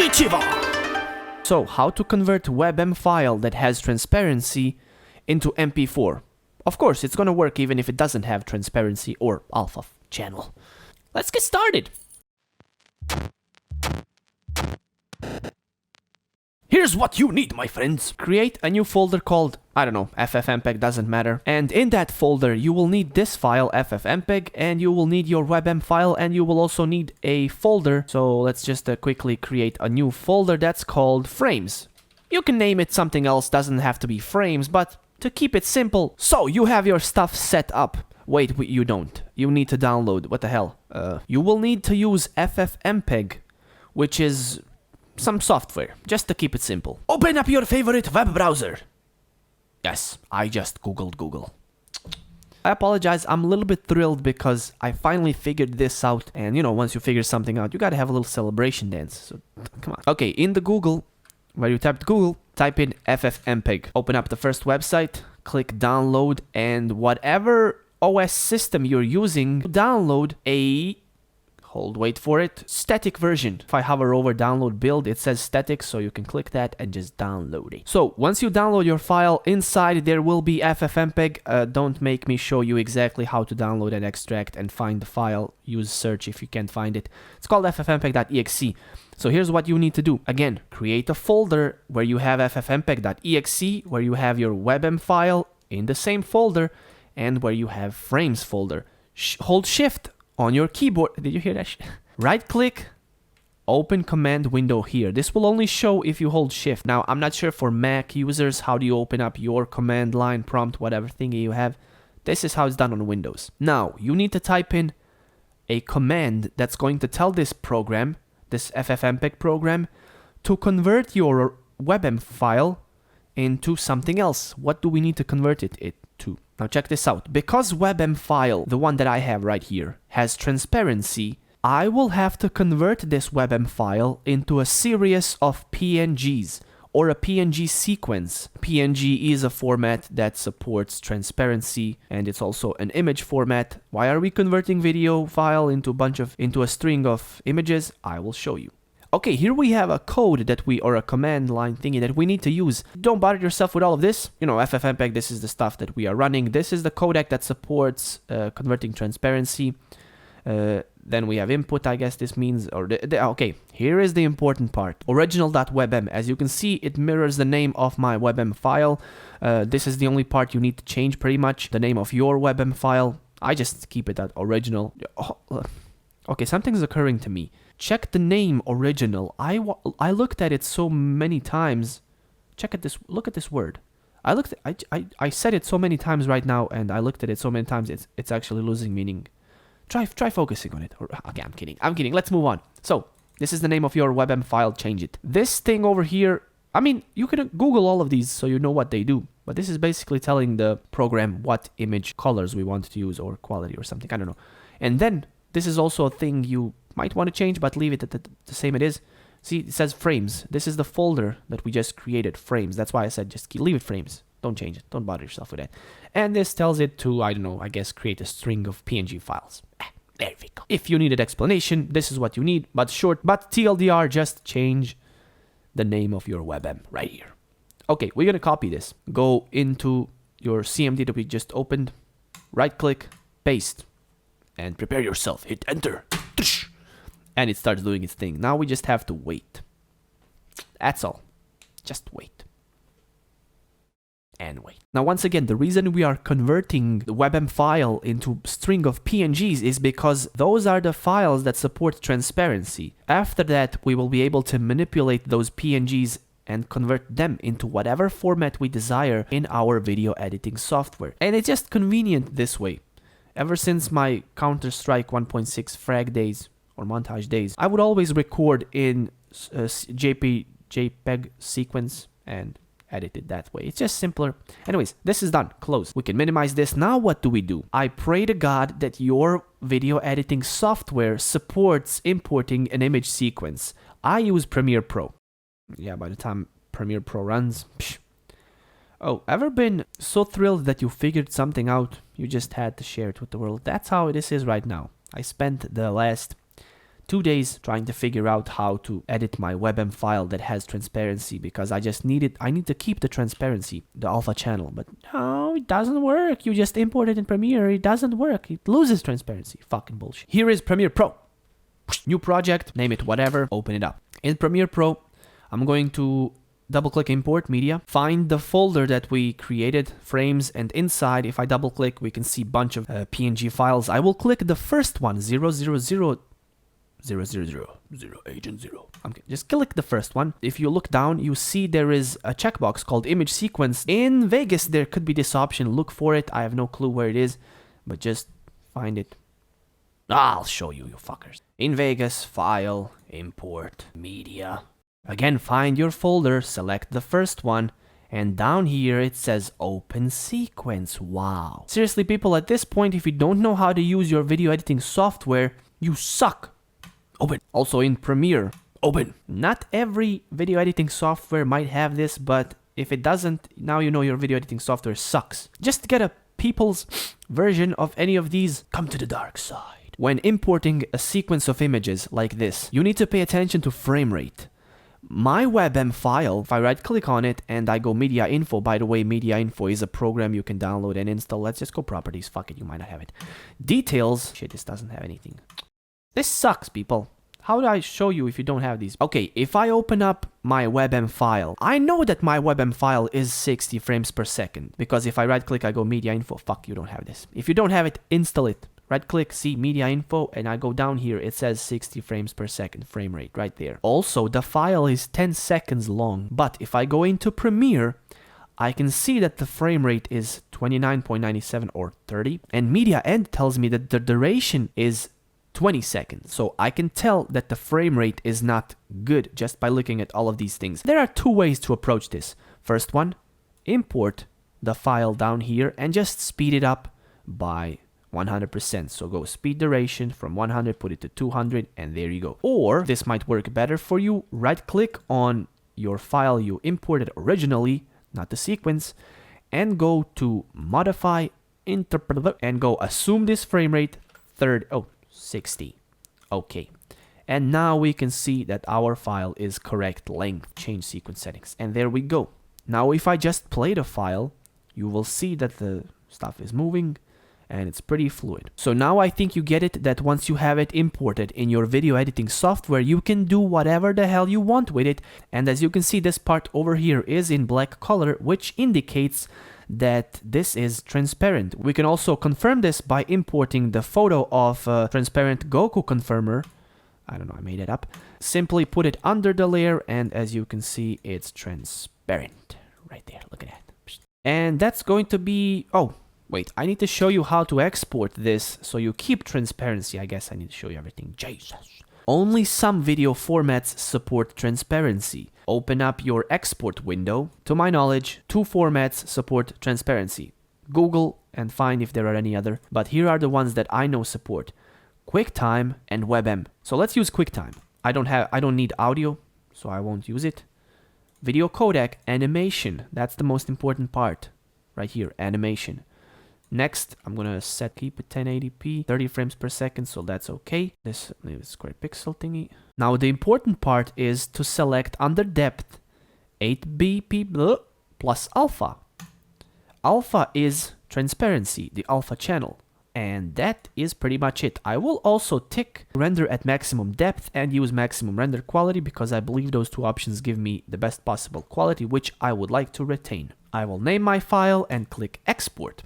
Konnichiwa! So, how to convert WebM file that has transparency into MP4. Of course, it's gonna work even if it doesn't have transparency or alpha channel. Let's get started! Here's what you need, my friends. Create a new folder called, I don't know, Ffmpeg, doesn't matter. And in that folder, you will need this file, Ffmpeg, and you will need your WebM file, and you will also need a folder. So let's just quickly create a new folder that's called frames. You can name it something else, doesn't have to be frames, but to keep it simple. So you have your stuff set up. Wait, you don't. You need to download, what the hell? You will need to use Ffmpeg, which is some software, just to keep it simple. Open up your favorite web browser. Yes, I just googled Google. I apologize, I'm a little bit thrilled because I finally figured this out. And you know, once you figure something out, you gotta have a little celebration dance. So, come on. Okay, in the Google, where you typed Google, type in Ffmpeg. Open up the first website, click download, and whatever OS system you're using, download a wait for it, static version. If I hover over download build, it says static, so you can click that and just download it. So once you download your file, inside there will be Ffmpeg. Don't make me show you exactly how to download and extract and find the file. Use search if you can't find it. It's called ffmpeg.exe. So here's what you need to do. Again, create a folder where you have ffmpeg.exe, where you have your WebM file in the same folder, and where you have frames folder. Hold shift on your keyboard. Did you hear that? Right click, open command window here. This will only show if you hold shift. Now, I'm not sure for Mac users, how do you open up your command line prompt, whatever thingy you have. This is how it's done on Windows. Now, you need to type in a command that's going to tell this program, this Ffmpeg program, to convert your WebM file into something else. What do we need to convert it to? Now check this out. Because WebM file, the one that I have right here, has transparency, I will have to convert this WebM file into a series of PNGs, or a PNG sequence. PNG is a format that supports transparency, and it's also an image format. Why are we converting video file into a string of images? I will show you. Okay, here we have a code that or a command line thingy that we need to use. Don't bother yourself with all of this. You know, Ffmpeg, this is the stuff that we are running. This is the codec that supports converting transparency. Then we have input, I guess this means, okay, here is the important part. Original.webm. As you can see, it mirrors the name of my WebM file. This is the only part you need to change pretty much. The name of your WebM file. I just keep it at original. Okay, something's occurring to me. Check the name original. I looked at it so many times. Look at this word. I said it so many times right now, and I looked at it so many times it's actually losing meaning. Try focusing on it. Okay, I'm kidding. Let's move on. So, this is the name of your WebM file, change it. This thing over here, I mean, you can Google all of these so you know what they do. But this is basically telling the program what image colors we want to use or quality or something, I don't know. And then this is also a thing you might want to change, but leave it at the same it is. See, it says frames. This is the folder that we just created, frames. That's why I said just leave it frames. Don't change it. Don't bother yourself with that. And this tells it to, I don't know, I guess create a string of PNG files. There we go. If you needed explanation, this is what you need, but short. But TLDR, just change the name of your WebM right here. Okay, we're going to copy this. Go into your CMD that we just opened. Right click, paste. And prepare yourself. Hit enter. And it starts doing its thing. Now we just have to wait. That's all. Just wait. And wait. Now once again, the reason we are converting the WebM file into a string of PNGs is because those are the files that support transparency. After that, we will be able to manipulate those PNGs and convert them into whatever format we desire in our video editing software. And it's just convenient this way. Ever since my Counter-Strike 1.6 frag days, or montage days, I would always record in JPEG sequence and edit it that way. It's just simpler. Anyways, this is done. Close. We can minimize this. Now what do? I pray to God that your video editing software supports importing an image sequence. I use Premiere Pro. Yeah, by the time Premiere Pro runs, psh. Oh, ever been so thrilled that you figured something out, you just had to share it with the world? That's how this is right now. I spent the last 2 days trying to figure out how to edit my WebM file that has transparency, because I need to keep the transparency, the alpha channel, but no, it doesn't work. You just import it in Premiere, it doesn't work. It loses transparency. Fucking bullshit. Here is Premiere Pro. New project, name it whatever, open it up. In Premiere Pro, I'm going to double-click import media, find the folder that we created, frames, and inside, if I double-click, we can see a bunch of PNG files. I will click the first one, 000 agent 0. Okay, just click the first one. If you look down, you see there is a checkbox called image sequence. In Vegas, there could be this option. Look for it. I have no clue where it is, but just find it. I'll show you, you fuckers. In Vegas, file, import, media. Again, find your folder, select the first one, and down here it says open sequence. Wow. Seriously, people, at this point, if you don't know how to use your video editing software, you suck. Open. Also in Premiere, open. Not every video editing software might have this, but if it doesn't, now you know your video editing software sucks. Just get a people's version of any of these. Come to the dark side. When importing a sequence of images like this, you need to pay attention to frame rate. My WebM file, if I right click on it and I go media info, by the way, media info is a program you can download and install. Let's just go properties. Fuck it, you might not have it. Details. Shit, this doesn't have anything. This sucks, people. How do I show you if you don't have these? Okay, if I open up my WebM file, I know that my WebM file is 60 frames per second, because if I right click, I go media info. Fuck, you don't have this. If you don't have it, install it. Right click, see media info, and I go down here, it says 60 frames per second frame rate right there. Also, the file is 10 seconds long, but if I go into Premiere, I can see that the frame rate is 29.97 or 30, and media end tells me that the duration is 20 seconds. So I can tell that the frame rate is not good just by looking at all of these things. There are two ways to approach this. First one, import the file down here and just speed it up by 100%. So go speed duration from 100, put it to 200, and there you go. Or this might work better for you. Right click on your file you imported originally, not the sequence, and go to modify, interpret, and go assume this frame rate 60. Okay. And now we can see that our file is correct length. Change sequence settings. And there we go. Now if I just play the file, you will see that the stuff is moving and it's pretty fluid. So now I think you get it, that once you have it imported in your video editing software, you can do whatever the hell you want with it. And as you can see, this part over here is in black color, which indicates that this is transparent. We can also confirm this by importing the photo of a transparent Goku confirmer. I don't know, I made it up. Simply put it under the layer, and as you can see, it's transparent. Right there, look at that. And that's going to be... Oh, wait, I need to show you how to export this so you keep transparency. I guess I need to show you everything. Jesus. Only some video formats support transparency. Open up your export window. To my knowledge, 2 formats support transparency. Google and find if there are any other. But here are the ones that I know support. QuickTime and WebM. So let's use QuickTime. I don't need audio, so I won't use it. Video codec, animation. That's the most important part. Right here, animation. Next, I'm gonna keep it 1080p, 30 frames per second, so that's okay. This square pixel thingy. Now the important part is to select under depth 8bp plus alpha. Alpha is transparency, the alpha channel. And that is pretty much it. I will also tick render at maximum depth and use maximum render quality, because I believe those two options give me the best possible quality, which I would like to retain. I will name my file and click export.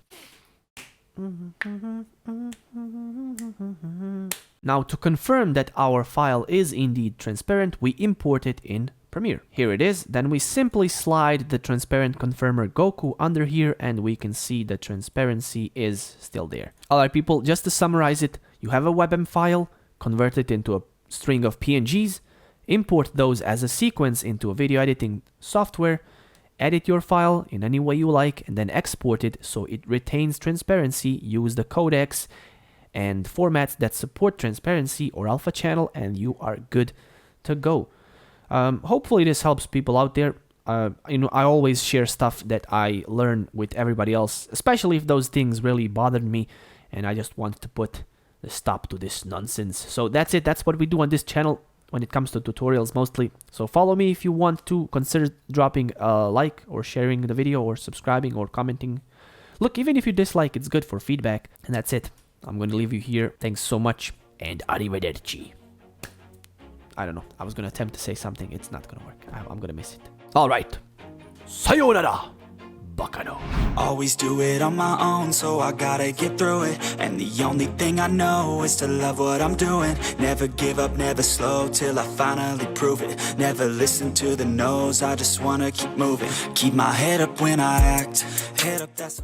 Now to confirm that our file is indeed transparent, we import it in Premiere. Here it is. Then we simply slide the transparent confirmer Goku under here, and we can see the transparency is still there. Alright people, just to summarize it, you have a WebM file, convert it into a string of PNGs, import those as a sequence into a video editing software, edit your file in any way you like, and then export it so it retains transparency. Use the codecs and formats that support transparency or alpha channel, and you are good to go. Hopefully this helps people out there. You know, I always share stuff that I learn with everybody else, especially if those things really bothered me and I just want to put stop to this nonsense. So that's it. That's what we do on this channel when it comes to tutorials mostly. So follow me if you want to. Consider dropping a like or sharing the video or subscribing or commenting. Look, even if you dislike, it's good for feedback. And that's it. I'm going to leave you here. Thanks so much. And arrivederci. I don't know. I was going to attempt to say something. It's not going to work. I'm going to miss it. All right. Sayonara. Bakano. Always do it on my own, so I gotta get through it. And the only thing I know is to love what I'm doing. Never give up, never slow, till I finally prove it. Never listen to the no's, I just wanna keep moving. Keep my head up when I act. Head up, that's